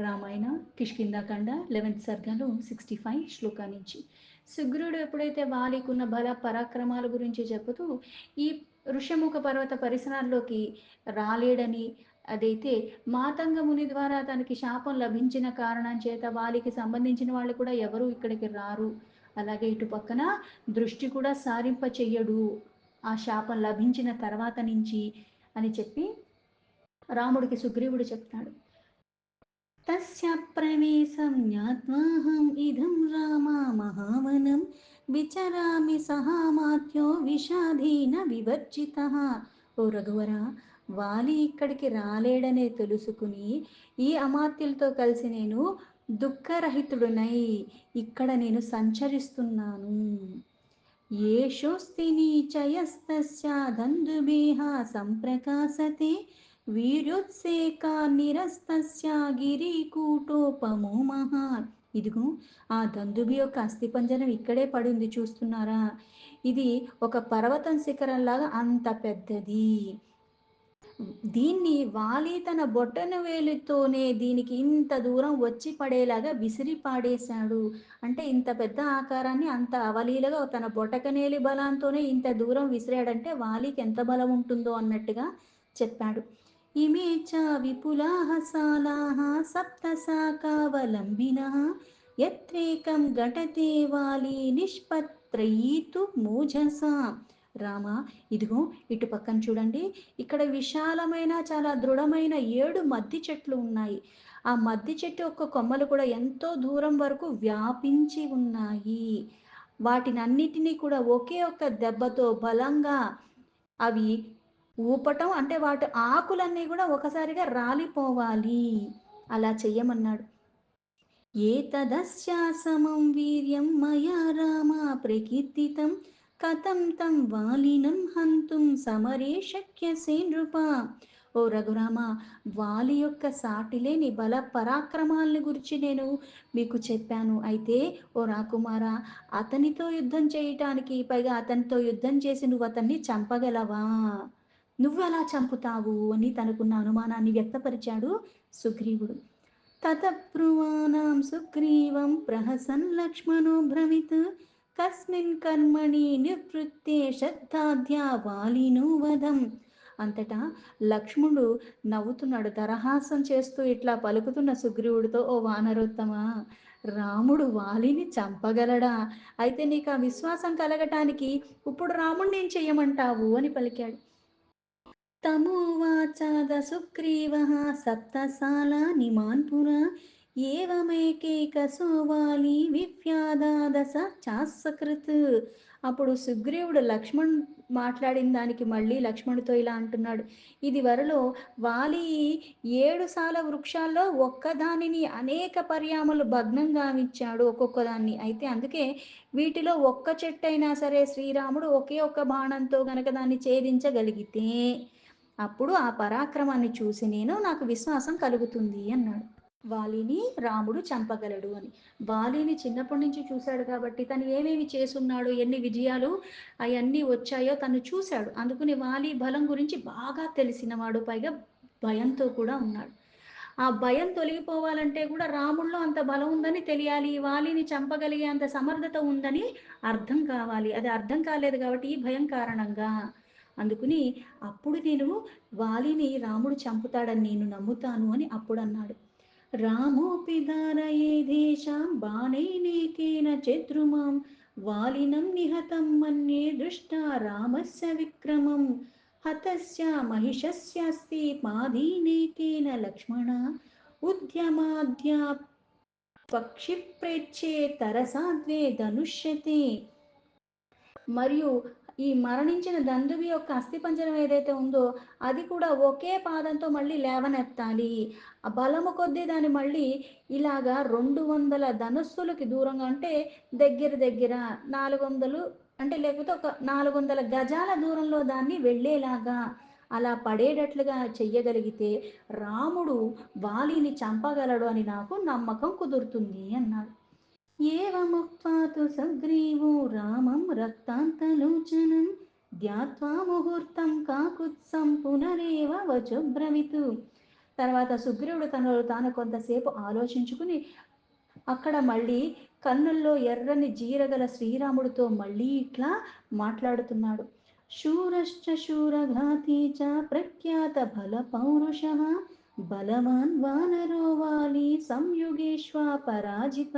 Ramayana Kishkindha Kanda 11th సర్గలో 65 shloka నుంచి. సుగ్రీవుడు ఎప్పుడైతే వాలికున్న బల పరాక్రమాల గురించి చెబుతూ ఈ ఋష్యముఖ పర్వత పరిసరాల్లోకి రాలేడని, అదైతే మాతంగ ముని ద్వారా తనకి శాపం లభించిన కారణం చేత వాలికి సంబంధించిన వాళ్ళు కూడా ఎవరు ఇక్కడికి రారు, అలాగే ఇటు పక్కన దృష్టి కూడా సారింప చెయ్యడు ఆ శాపం లభించిన తర్వాత నుంచి అని చెప్పి రాముడికి సుగ్రీవుడు చెప్తాడు. తస్య ప్రవేశం జ్ఞాత్వాహం ఇదం రామ మహావనం విచరామి సహామాత్యో విషాధీన వివర్జితః. ఓ రఘువర, వాలి ఇక్కడికి రాలేడనే తెలుసుకుని ఈ అమాత్యులతో కలిసి నేను దుఃఖరహితుడునై ఇక్కడ నేను సంచరిస్తున్నాను. ఏషోస్తి నీచయస్తస్య దందుభేహ సంప్రకాశతే వీర్యోత్సేకా నిరస్తస్య గిరికూటోపమో మహాన్. ఇదిగో ఆ దందుబి యొక్క అస్థిపంజరం ఇక్కడే పడింది, చూస్తున్నారా? ఇది ఒక పర్వతం శిఖరంలాగా అంత పెద్దది. దీన్ని వాలి తన బొట్టన వేలుతోనే దీనికి ఇంత దూరం వచ్చి పడేలాగా విసిరి పాడేశాడు. అంటే ఇంత పెద్ద ఆకారాన్ని అంత అవలీలగా తన బొటకనేలి బలంతోనే ఇంత దూరం విసిరాడంటే వాలికి ఎంత బలం ఉంటుందో అన్నట్టుగా చెప్పాడు. ఇమే చ విపులాహ సాలాహ సప్తశాకావలంబినః యత్రేకం ఘటతే వాలి నిష్పత్రయీతు మూజసా. రామ, ఇదిగో ఇటు పక్కన చూడండి, ఇక్కడ విశాలమైన చాలా దృఢమైన 7 మద్ది చెట్లు ఉన్నాయి. ఆ మద్ది చెట్టు యొక్క కొమ్మలు కూడా ఎంతో దూరం వరకు వ్యాపించి ఉన్నాయి. వాటినన్నిటినీ కూడా ఒకే ఒక్క దెబ్బతో బలంగా అవి ఊపటం, అంటే వాటి ఆకులన్నీ కూడా ఒకసారిగా రాలిపోవాలి, అలా చెయ్యమన్నాడు. ఏతదస్యాసమం వీర్యం మయా రామ ప్రకీర్తితం కథం తం వాలినం హంతుం సమరే శక్యసే నృప. ఓ రఘురామ, వాలి యొక్క సాటిలేని బల పరాక్రమాలని గురించి నేను మీకు చెప్పాను. అయితే ఓ రాకుమారా, అతనితో యుద్ధం చేయటానికి, పైగా అతనితో యుద్ధం చేసి నువ్వు అతన్ని చంపగలవా? నువ్వెలా చంపుతావు అని తనకున్న అనుమానాన్ని వ్యక్తపరిచాడు సుగ్రీవుడు. తతబ్రువాణం సుగ్రీవం ప్రహసన్ లక్ష్మణో బ్రవీత్ కస్మిన్ కర్మణి నివృత్తే శ్రద్ధాధ్యా వాలినో వధం. అంతటా లక్ష్మణుడు నవ్వుతున్నాడు, దరహాసం చేస్తూ ఇట్లా పలుకుతున్న సుగ్రీవుడితో, ఓ వానరోత్తమా, రాముడు వాలిని చంపగలడా? అయితే నీకు ఆ విశ్వాసం కలగటానికి ఇప్పుడు రాముడిని ఏం చెయ్యమంటావు అని పలికాడు. తమోవాచాద సుగ్రీవః సప్తసాలాని మాన్ పురా ఏవమేకైకసో వాలి వివ్యాదాదస చాస్సకృత్. అప్పుడు సుగ్రీవుడు లక్ష్మణ్ మాట్లాడిన దానికి మళ్ళీ లక్ష్మణుతో ఇలా అంటున్నాడు. ఇది వరలో వాలి 7 సాల వృక్షాల్లో ఒక్కదానిని అనేక పర్యాములు భగ్నం గావించాడు, ఒక్కొక్క దాన్ని. అయితే అందుకే వీటిలో ఒక్క చెట్టైనా సరే శ్రీరాముడు ఒకే ఒక్క బాణంతో గనక దాన్ని ఛేదించగలిగితే అప్పుడు ఆ పరాక్రమాన్ని చూసి నాకు విశ్వాసం కలుగుతుంది అన్నాడు. వాలిని రాముడు చంపగలడు అని. వాలిని చిన్నప్పటి నుంచి చూశాడు కాబట్టి తను ఏమేమి చేసున్నాడు, ఎన్ని విజయాలు అవన్నీ వచ్చాయో తను చూశాడు. అందుకని వాలి బలం గురించి బాగా తెలిసినవాడు, పైగా భయంతో కూడా ఉన్నాడు. ఆ భయం తొలగిపోవాలంటే కూడా రాముల్లో అంత బలం ఉందని తెలియాలి, వాలిని చంపగలిగే అంత సమర్థత ఉందని అర్థం కావాలి. అది అర్థం కాలేదు కాబట్టి ఈ భయం కారణంగా, అందుకుని అప్పుడు నేను వాలిని రాముడు చంపుతాడని నేను నమ్ముతాను అని అప్పుడు అన్నాడు. రామోపి ధారయేదేషాం బాణైనేకేన చద్రుమాం వాలినం నిహతం మన్యే దృష్టా రామస్య విక్రమం హతస్య మహిషస్యాస్తి పాదీనేకేన లక్ష్మణ ఉద్యమాద్యా పక్షిప్రేచ్ఛే తరసాద్వే ధనుష్యతే. మరియు ఈ మరణించిన దందువి యొక్క అస్థిపంజరం ఏదైతే ఉందో అది కూడా ఒకే పాదంతో మళ్ళీ లేవనెత్తాలి. ఆ బలము కొద్దీ దాన్ని మళ్ళీ ఇలాగా 200 ధనుస్సులకి దూరంగా, అంటే దగ్గర దగ్గర 400, అంటే లేకపోతే ఒక 400 గజాల దూరంలో దాన్ని వెళ్ళేలాగా అలా పడేటట్లుగా చెయ్యగలిగితే రాముడు వాలిని చంపగలడు అని నాకు నమ్మకం కుదురుతుంది అన్నాడు. ఏవముక్త్వా తు సుగ్రీవో రామం రక్తాంతలోచనం ధ్యాత్వా ముహూర్తం కాకుత్సం పునరేవ వచోబ్రవీత్. తర్వాత సుగ్రీవుడు తనలో తాను కొంతసేపు ఆలోచించుకుని అక్కడ మళ్ళీ కన్నుల్లో ఎర్రని జీరగల శ్రీరాముడితో మళ్ళీ ఇట్లా మాట్లాడుతున్నాడు. శూరశ్చ శూరఘాతి చ ప్రఖ్యాత బల పౌరుష బలవాన్ వానరో వాలి సంయుగేష్వా పరాజిత.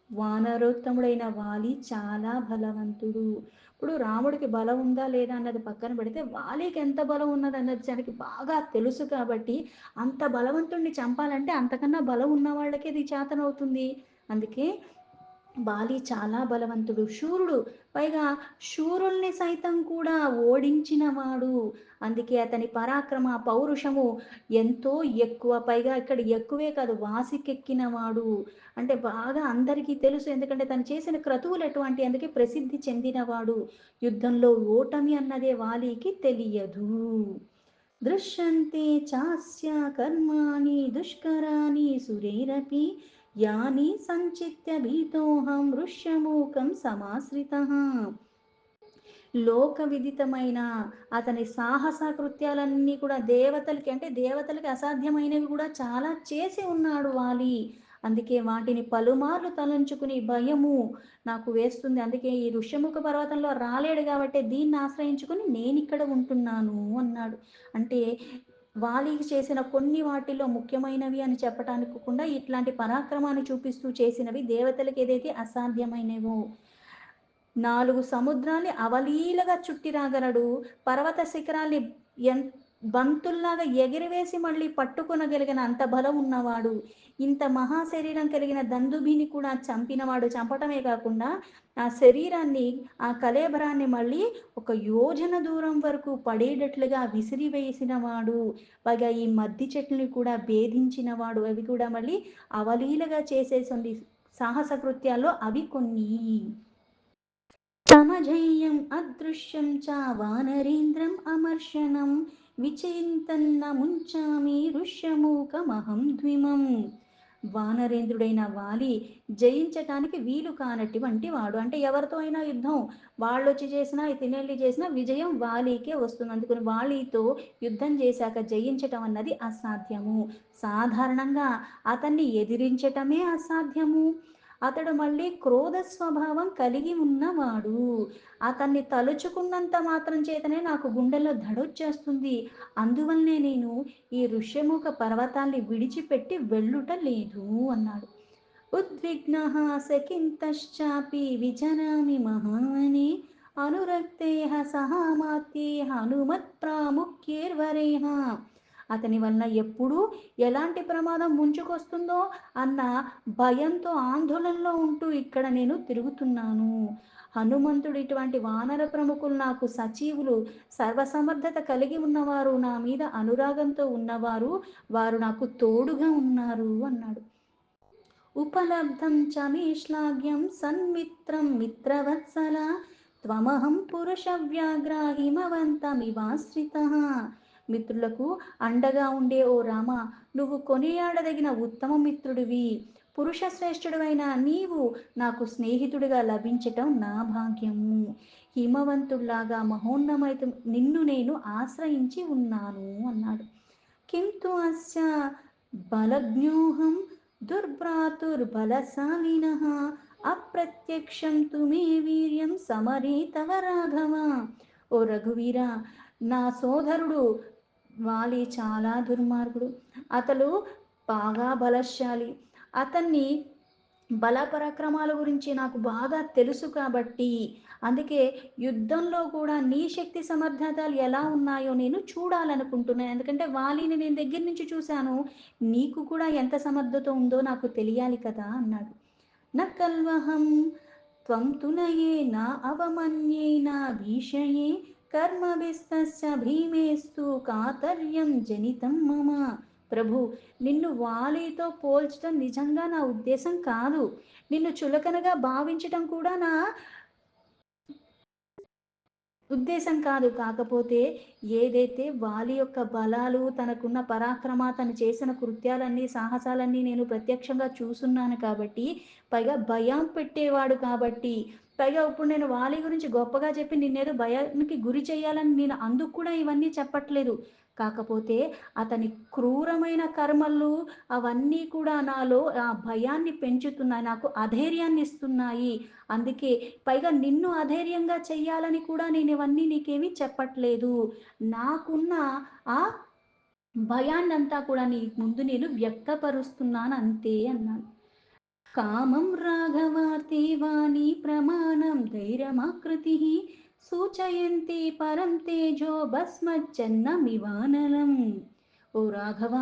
వానరోత్తముడైన వాలి చాలా బలవంతుడు. ఇప్పుడు రాముడికి బలం ఉందా లేదా అన్నది పక్కన పెడితే వాలికి ఎంత బలం ఉన్నది అన్నది తనకి బాగా తెలుసు కాబట్టి అంత బలవంతుణ్ణి చంపాలంటే అంతకన్నా బలం ఉన్న వాళ్ళకే ఇది చేతనవుతుంది. అందుకే వాలి చాలా బలవంతుడు, శూరుడు. పైగా శూరుల్ని సైతం కూడా ఓడించినవాడు. అందుకే అతని పరాక్రమ పౌరుషము ఎంతో ఎక్కువ. పైగా ఇక్కడ ఎక్కువే కాదు, వాసికెక్కినవాడు. అంటే బాగా అందరికీ తెలుసు. ఎందుకంటే తను చేసిన క్రతువులు ఎటువంటి, అందుకే ప్రసిద్ధి చెందినవాడు. యుద్ధంలో ఓటమి అన్నదే వాలికి తెలియదు. దృశ్యంతే చాస్య కర్మాణి దుష్కరాని సురైరపి యాని సంచిత్య భీతోహం ఋష్యమూకం సమాశ్రితః. లోక విదితమైన అతని సాహస కృత్యాలన్నీ కూడా దేవతలకి, అంటే దేవతలకి అసాధ్యమైనవి కూడా చాలా చేసి ఉన్నాడు వాలి. అందుకే వాటిని పలుమార్లు తలంచుకుని భయము నాకు వేస్తుంది. అందుకే ఈ ఋష్యముఖ పర్వతంలో రాలేడు కాబట్టి దీన్ని ఆశ్రయించుకుని నేను ఇక్కడ ఉంటున్నాను అన్నాడు. అంటే వాలికి చేసిన కొన్ని వాటిలో ముఖ్యమైనవి అని చెప్పటానికి కూడా ఇట్లాంటి పరాక్రమాన్ని చూపిస్తూ చేసినవి దేవతలకు ఏదైతే అసాధ్యమైనవో. 4 సముద్రాల్ని అవలీలగా చుట్టి రాగలడు. పర్వత శిఖరాల్ని ఎన్ బంతుల్లాగా ఎగిరివేసి మళ్ళీ పట్టుకొనగలిగిన అంత బలం ఉన్నవాడు. ఇంత మహాశరీరం కలిగిన దందుభిని కూడా చంపినవాడు. చంపటమే కాకుండా ఆ శరీరాన్ని, ఆ కళేబరాన్ని మళ్ళీ ఒక యోజన దూరం వరకు పడేటట్లుగా విసిరివేసినవాడు. పైగా ఈ మద్ది చెట్లని కూడా భేదించినవాడు. అవి కూడా మళ్ళీ అవలీలగా చేసేసింది సాహస కృత్యాల్లో అవి కొన్ని. సమజేయం అదృశ్యం చ వానరేంద్రం అమర్షణం విచింతన్న ముంచామి ఋష్యమూకమహం ద్విమం. వానరేంద్రుడైన వాలి జయించటానికి వీలు కానటువంటి వాడు. అంటే ఎవరితో అయినా యుద్ధం వాళ్ళు వచ్చి చేసినా తినేళ్ళు చేసినా విజయం వాలీకే వస్తుంది. అందుకని వాలీతో యుద్ధం చేశాక జయించటం అన్నది అసాధ్యము. సాధారణంగా అతన్ని ఎదిరించటమే అసాధ్యము. అతడు మళ్ళీ క్రోధ స్వభావం కలిగి ఉన్నవాడు. అతన్ని తలుచుకున్నంత మాత్రం చేతనే నాకు గుండెల్లో దడొచ్చేస్తుంది. అందువల్లనే నేను ఈ ఋష్యముఖ పర్వతాన్ని విడిచిపెట్టి వెళ్ళుట లేదు అన్నాడు. ఉద్విగ్నః సకింతశ్చాపి విజనామి మహామనే అనురక్తేహ సహామాత్యేహ హనుమత్ ప్రాముఖ్యేర్వరేహ. అతని వలన ఎప్పుడు ఎలాంటి ప్రమాదం ముంచుకొస్తుందో అన్న భయంతో ఆందోళనలో ఉంటూ ఇక్కడ నేను తిరుగుతున్నాను. హనుమంతుడు ఇటువంటి వానర ప్రముఖులు నాకు సచీవులు, సర్వసమర్థత కలిగి ఉన్నవారు, నా మీద అనురాగంతో ఉన్నవారు, వారు నాకు తోడుగా ఉన్నారు అన్నాడు. ఉపలబ్ధం చ మే శ్లాఘ్యం సన్మిత్రం మిత్రవత్సల త్వమహం పురుష వ్యాఘ్ర హిమవంతమివాశ్రితః. మిత్రులకు అండగా ఉండే ఓ రామ, నువ్వు కొనియాడదగిన ఉత్తమ మిత్రుడివి. పురుష శ్రేష్ఠుడివైన నీవు నాకు స్నేహితుడిగా లభించటం నా భాగ్యము. హిమవంతుడిలాగా మహోన్నమైత నిన్ను నేను ఆశ్రయించి ఉన్నాను అన్నాడు. కింతు అస్య బలజ్ఞోహం దుర్భ్రాతుర్బలశాలినః అప్రత్యక్షం తు మే వీర్యం సమరే తవ రాఘవ. ఓ రఘువీర, నా సోదరుడు వాలి చాలా దుర్మార్గుడు. అతడు బాగా బలశాలి. అతన్ని బలపరాక్రమాల గురించి నాకు బాగా తెలుసు కాబట్టి, అందుకే యుద్ధంలో కూడా నీ శక్తి సమర్థతలు ఎలా ఉన్నాయో నేను చూడాలనుకుంటున్నాను. ఎందుకంటే వాలిని నేను దగ్గర నుంచి చూశాను. నీకు కూడా ఎంత సమర్థత ఉందో నాకు తెలియాలి కదా అన్నాడు. న కల్వహం త్వం తునయేన అవమన్యేన భీషయే కర్మభిస్తస్య భీమేస్తు కాతర్యం జనితం మమ. ప్రభు, నిన్ను వాలితో పోల్చడం నిజంగా నా ఉద్దేశం కాదు. నిన్ను చులకనగా భావించటం కూడా నా ఉద్దేశం కాదు. కాకపోతే ఏదైతే వాలి యొక్క బలాలు, తనకున్న పరాక్రమ, తను చేసిన కృత్యాలన్నీ, సాహసాలన్నీ నేను ప్రత్యక్షంగా చూసున్నాను కాబట్టి, పైగా భయం పెట్టేవాడు కాబట్టి, పైగా ఇప్పుడు నేను వాలి గురించి గొప్పగా చెప్పి నిన్నేదో భయానికి గురి చేయాలని నేను అందుకు కూడా ఇవన్నీ చెప్పట్లేదు. కాకపోతే అతని క్రూరమైన కర్మలు అవన్నీ కూడా నాలో ఆ భయాన్ని పెంచుతున్నాయి. నాకు అధైర్యాన్ని ఇస్తున్నాయి. అందుకే పైగా నిన్ను అధైర్యంగా చెయ్యాలని కూడా నేనివన్నీ నీకేమీ చెప్పట్లేదు. నాకున్న ఆ భయాన్నంతా కూడా నీ ముందు నేను వ్యక్తపరుస్తున్నానంతే అన్నాడు. కామం రాఘవార్తే వాణి ప్రమాణం ధైర్యమాకృతిః సూచయంతి పరం తేజో భస్మచ్చన్నమివానలం. ఓ రాఘవ,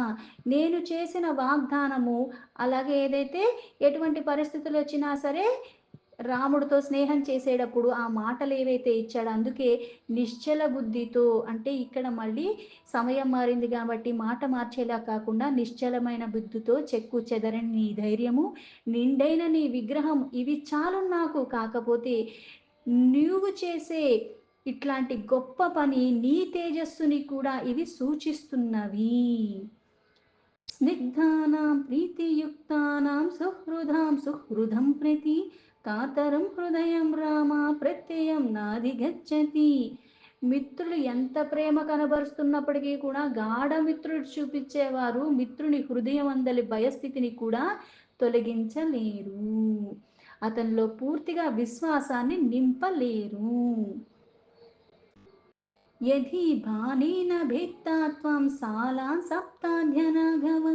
నేను చేసిన వాగ్దానము, అలాగే ఏదైతే ఎటువంటి పరిస్థితులొచ్చినా సరే రాముడితో స్నేహం చేసేటప్పుడు ఆ మాటలేవైతే ఇచ్చాడో అందుకే నిశ్చల బుద్ధితో, అంటే ఇక్కడ మళ్ళీ సమయం మారింది కాబట్టి మాట మార్చేలా కాకుండా నిశ్చలమైన బుద్ధితో చెక్కు చెదరని నీ ధైర్యము, నిండైన నీ విగ్రహం ఇవి చాలు నాకు. కాకపోతే నువ్వు చేసే ఇట్లాంటి గొప్ప పని నీ తేజస్సుని కూడా ఇవి సూచిస్తున్నవి. స్నిగ్ధానాం ప్రీతియుక్తానాం సుహృదాం సుహృదం ప్రతి కాతరం హృదయం రామ ప్రత్యయం నాధిగచ్చతి. మిత్రులు ఎంత ప్రేమ కనబరుస్తున్నప్పటికీ కూడా గాఢ మిత్రుడు చూపించేవారు మిత్రుని హృదయం అందలి భయస్థితిని కూడా తొలగించలేరు. అతనిలో పూర్తిగా విశ్వాసాన్ని నింపలేరు. యధి బాణేన భేత్తా త్వం సాలాన్ సప్తాధ్యనాఘవ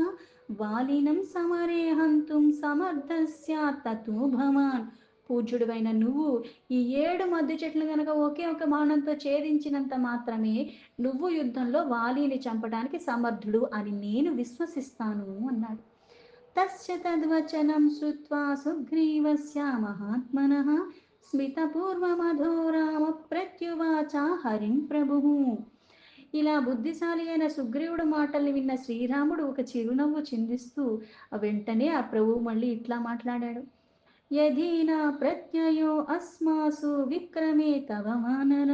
వాలినం సమరే హంతుం సమర్థస్యాత్ తతో భవాన్. పూజ్యుడివైన నువ్వు ఈ 7 మద్దు చెట్లు గనక ఒకే ఒక బాణంతో ఛేదించినంత మాత్రమే నువ్వు యుద్ధంలో వాలిని చంపడానికి సమర్థుడు అని నేను విశ్వసిస్తాను అన్నాడు. తస్య తద్వచనం శ్రుత్వా సుగ్రీవస్య మహాత్మనః స్మితపూర్వమధో రామ ప్రత్యువాచ హరిం ప్రభుః. ఇలా బుద్ధిశాలి అయిన సుగ్రీవుడు మాటల్ని విన్న శ్రీరాముడు ఒక చిరునవ్వు చిందిస్తూ వెంటనే ఆ ప్రభువు మళ్ళీ ఇట్లా మాట్లాడాడు. యదీనా ప్రత్యయో అస్మాసు విక్రమే తవ వానర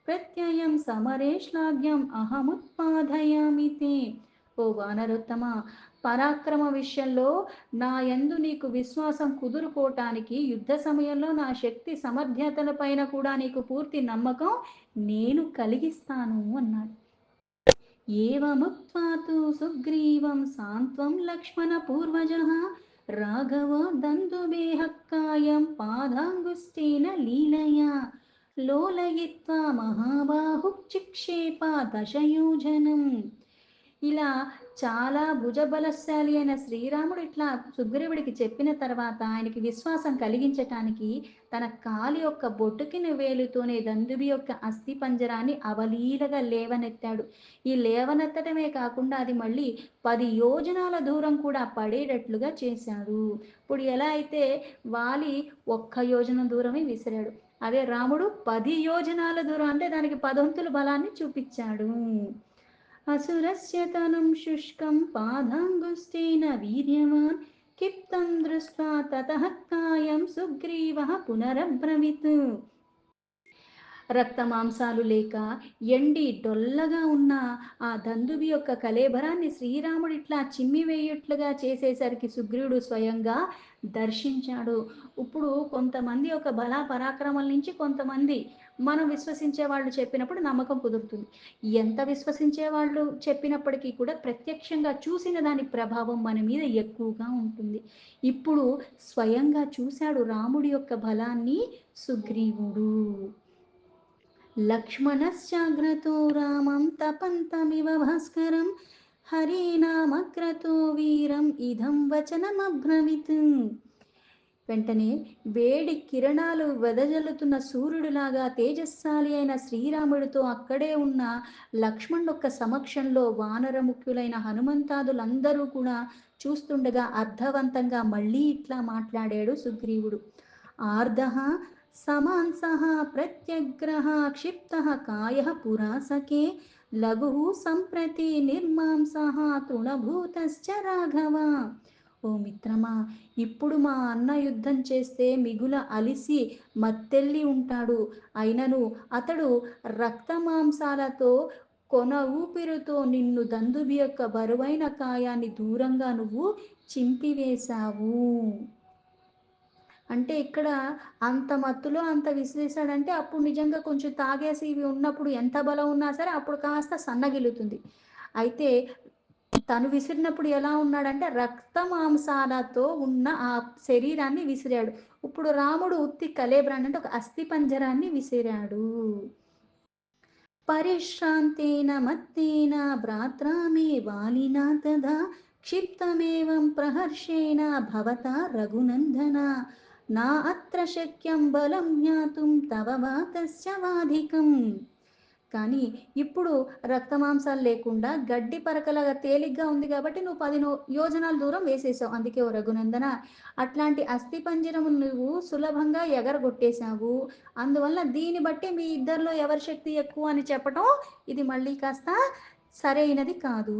ప్రత్యయం సమరే శ్లాఘ్యం అహముత్పాదయామి తే. ఓ వానరోత్తమ, పరాక్రమ విషయంలో నా యందు నీకు విశ్వాసం కుదురుకోవటానికి యుద్ధ సమయంలో నా శక్తి సమర్థ్యతలపైన కూడా నీకు పూర్తి నమ్మకం నేను కలిగిస్తాను అన్నాడు. ఏవముక్త్వా తు సుగ్రీవం సాంత్వం లక్ష్మణ పూర్వజః రాఘవో దందుబేహక్కాయం పాదాంగుష్టేన లీలయా లోలయిత్వా మహాబాహుః చిక్షేప దశయోజనం. ఇలా చాలా భుజబలశాలి అయిన శ్రీరాముడు ఇట్లా సుగ్రీవుడికి చెప్పిన తర్వాత ఆయనకి విశ్వాసం కలిగించటానికి తన కాలి యొక్క బొట్టుకిన వేలుతోనే దందుబి యొక్క అస్థి పంజరాన్ని అవలీలగా లేవనెత్తాడు. ఈ లేవనెత్తటమే కాకుండా అది మళ్ళీ 10 యోజనాల దూరం కూడా పడేటట్లుగా చేశాడు. ఇప్పుడు ఎలా అయితే వాలి 1 యోజనం దూరమే విసిరాడు, అదే రాముడు 10 యోజనాల దూరం, అంటే దానికి పదొంతుల బలాన్ని చూపించాడు. असुरस्य तनुं शुष्कं पादाङ्गुष्ठेन वीर्यवान् क्षिप्तं दृष्ट्वा ततः कायं सुग्रीवः पुनरब्रवीत्. రక్త మాంసాలు లేక ఎండి డొల్లగా ఉన్న ఆ దందుబి యొక్క కళేబరాన్ని శ్రీరాముడు ఇట్లా చిమ్మివేయుట్లుగా చేసేసరికి సుగ్రీవుడు స్వయంగా దర్శించాడు. ఇప్పుడు కొంతమంది యొక్క బల పరాక్రమాల నుంచి కొంతమంది మనం విశ్వసించే వాళ్ళు చెప్పినప్పుడు నమ్మకం కుదురుతుంది. ఎంత విశ్వసించే వాళ్ళు చెప్పినప్పటికీ కూడా ప్రత్యక్షంగా చూసిన దాని ప్రభావం మన మీద ఎక్కువగా ఉంటుంది. ఇప్పుడు స్వయంగా చూశాడు రాముడి యొక్క బలాన్ని సుగ్రీవుడు. లక్ష్మణశ్చాగ్రతో రామం తపంతమివ భాస్కరం హరినామగ్రతో వీరం ఇదం వచనమబ్రవీత్. వెంటనే వేడి కిరణాలు వెదజల్లుతున్న సూర్యుడిలాగా తేజస్శాలి అయిన శ్రీరాముడితో అక్కడే ఉన్న లక్ష్మణుడొక్క సమక్షంలో వానర ముఖ్యులైన హనుమంతాదులందరూ కూడా చూస్తుండగా అర్థవంతంగా మళ్ళీ ఇట్లా మాట్లాడాడు సుగ్రీవుడు. ఆర్ధః సమాంసః ప్రత్యగ్రః క్షిప్తః కాయః పురాసకే లఘుః సంప్రతి నిర్మాంసః తృణభూతశ్చ రాఘవ. ఓ మిత్రమా, ఇప్పుడు మా అన్న యుద్ధం చేస్తే మిగుల అలిసి మత్తెల్లి ఉంటాడు. అయినను అతడు రక్తమాంసాలతో కొన ఊపిరితో నిన్ను దందుబి యొక్క బరువైన కాయాన్ని దూరంగా నువ్వు చింపివేశావు. అంటే ఇక్కడ అంత మత్తులో అంత విసిరేసాడంటే అప్పుడు నిజంగా కొంచెం తాగేసి ఇవి ఉన్నప్పుడు ఎంత బలం ఉన్నా సరే అప్పుడు కాస్త సన్నగిల్లుతుంది. అయితే తను విసిరినప్పుడు ఎలా ఉన్నాడంటే రక్త మాంసాలతో ఉన్న ఆ శరీరాన్ని విసిరాడు. ఇప్పుడు రాముడు ఉత్తి కళేబరాన్ని అంటే ఒక అస్థిపంజరాన్ని విసిరాడు. పరిశ్రాంతేన మత్తేన భ్రాత్రా మే వాలినా తదా క్షిప్తమేవం ప్రహర్షేణ భవతా రఘునందన నా అత్ర శక్యం బలం జ్ఞాతుం తవ వాతస్య వాధికం. కానీ ఇప్పుడు రక్తమాంసాలు లేకుండా గడ్డి పరకలాగా తేలిగ్గా ఉంది కాబట్టి నువ్వు 10 యోజనాల దూరం వేసేసావు. అందుకే ఓ రఘునందన అట్లాంటి అస్థిపంజరము నువ్వు సులభంగా ఎగరగొట్టేశావు. అందువల్ల దీన్ని బట్టి మీ ఇద్దరిలో ఎవరి శక్తి ఎక్కువ అని చెప్పటం ఇది మళ్ళీ కాస్త సరైనది కాదు.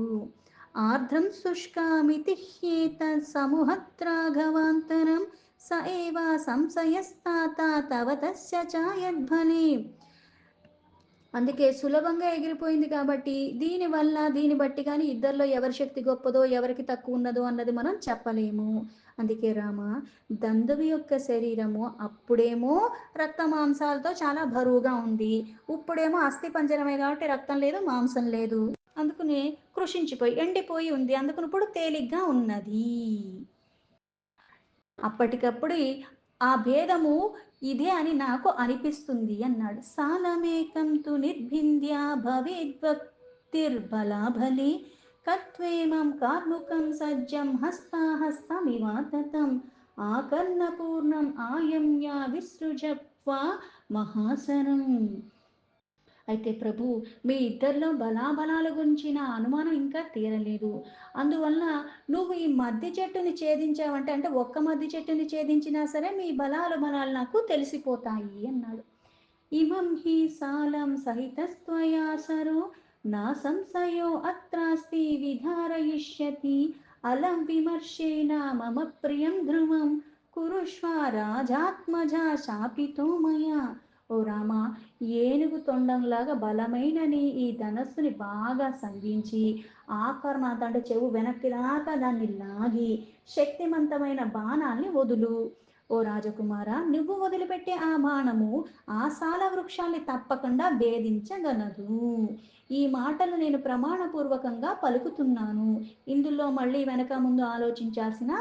ఆర్ద్రం శుష్కామితి హ్యేత సముహద్రాఘవాంతరం స ఏవ సంశయస్తాత తవ తస్య చాయద్భనే. అందుకే సులభంగా ఎగిరిపోయింది కాబట్టి దీనివల్ల దీన్ని బట్టి కానీ ఇద్దరిలో ఎవరి శక్తి గొప్పదో ఎవరికి తక్కువ ఉన్నదో అన్నది మనం చెప్పలేము. అందుకే రామ, దందువి యొక్క శరీరము అప్పుడేమో రక్త మాంసాలతో చాలా బరువుగా ఉంది, ఇప్పుడేమో అస్థి పంజరమే కాబట్టి రక్తం లేదు మాంసం లేదు, అందుకనే కృషించిపోయి ఎండిపోయి ఉంది, అందుకని ఇప్పుడు తేలిగ్గా ఉన్నది. అప్పటికప్పుడు ఆ భేదము ఇదే అని నాకు అనిపిస్తుంది అన్నాడు. సాలమేకం తు నిర్భింద్య భవేద్భక్తిర్బలాబలి కత్వేమం కార్ముకం సజ్జం హస్తాహస్తమివాతతం ఆకర్ణపూర్ణం ఆయమ్య విసృజత్వా మహాసనం. అయితే ప్రభు, మీ ఇద్దరిలో బలాబలాల గురించి నా అనుమానం ఇంకా తీరలేదు. అందువల్ల నువ్వు ఈ మద్ది చెట్టుని ఛేదించావంటే అంటే ఒక్క మద్ది చెట్టుని ఛేదించినా సరే మీ బలాలు నాకు తెలిసిపోతాయి అన్నాడు. ఇమం హి సాలం సహితస్త్వయా సరో నా సంశయో అత్రాస్తి విధారయిష్యతి అలం విమర్శేన మమ ప్రియం ధ్రువం కురుష్వ రాజాత్మజా శాపితో మయా. ఓ రామ, ఏనుగు తొండంలాగా బలమైన నీ ఈ ధనస్సుని బాగా సంధించి ఆకర్ణాత అంటే చెవు వెనక్కి దాకా దాన్ని లాగి శక్తివంతమైన బాణాల్ని వదులు. ఓ రాజకుమార, నువ్వు వదిలిపెట్టే ఆ బాణము ఆ సాల వృక్షాన్ని తప్పకుండా భేదించగలదు. ఈ మాటలు నేను ప్రమాణపూర్వకంగా పలుకుతున్నాను. ఇందులో మళ్ళీ వెనక ముందు ఆలోచించాల్సిన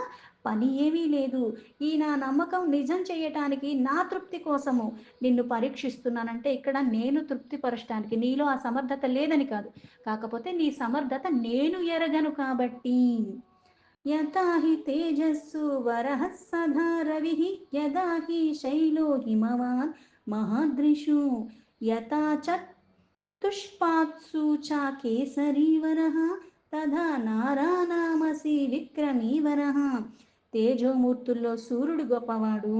పని ఏమీ లేదు. ఈ నా నమ్మకం నిజం చేయటానికి నా తృప్తి కోసము నిన్ను పరీక్షిస్తున్నానంటే ఇక్కడ నేను తృప్తిపరచడానికి, నీలో ఆ సమర్థత లేదని కాదు, కాకపోతే నీ సమర్థత నేను ఎరగను కాబట్టి. యథా హి తేజస్సు వరః సదా రవిః యదా హి శైలో హిమవాన్ మహాద్రిషు యథా చతుష్పాత్సు చ కేసరీ వరః తథా నారానామసి విక్రమీ వరః. తేజోమూర్తుల్లో సూర్యుడు గొప్పవాడు,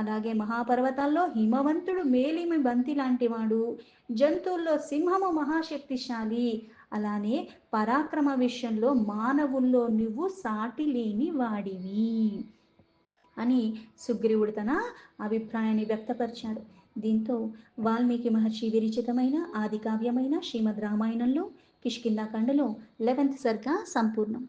అలాగే మహాపర్వతాల్లో హిమవంతుడు మేలిమి బంతి లాంటివాడు, జంతువుల్లో సింహము మహాశక్తిశాలి, అలానే పరాక్రమ విషయంలో మానవుల్లో నువ్వు సాటి లేని వాడివి అని సుగ్రీవుడు తన అభిప్రాయాన్ని వ్యక్తపరిచాడు. దీంతో వాల్మీకి మహర్షి విరచితమైన ఆది కావ్యమైన శ్రీమద్ రామాయణంలో కిష్కింధాకాండలో 11వ సర్గ సంపూర్ణం.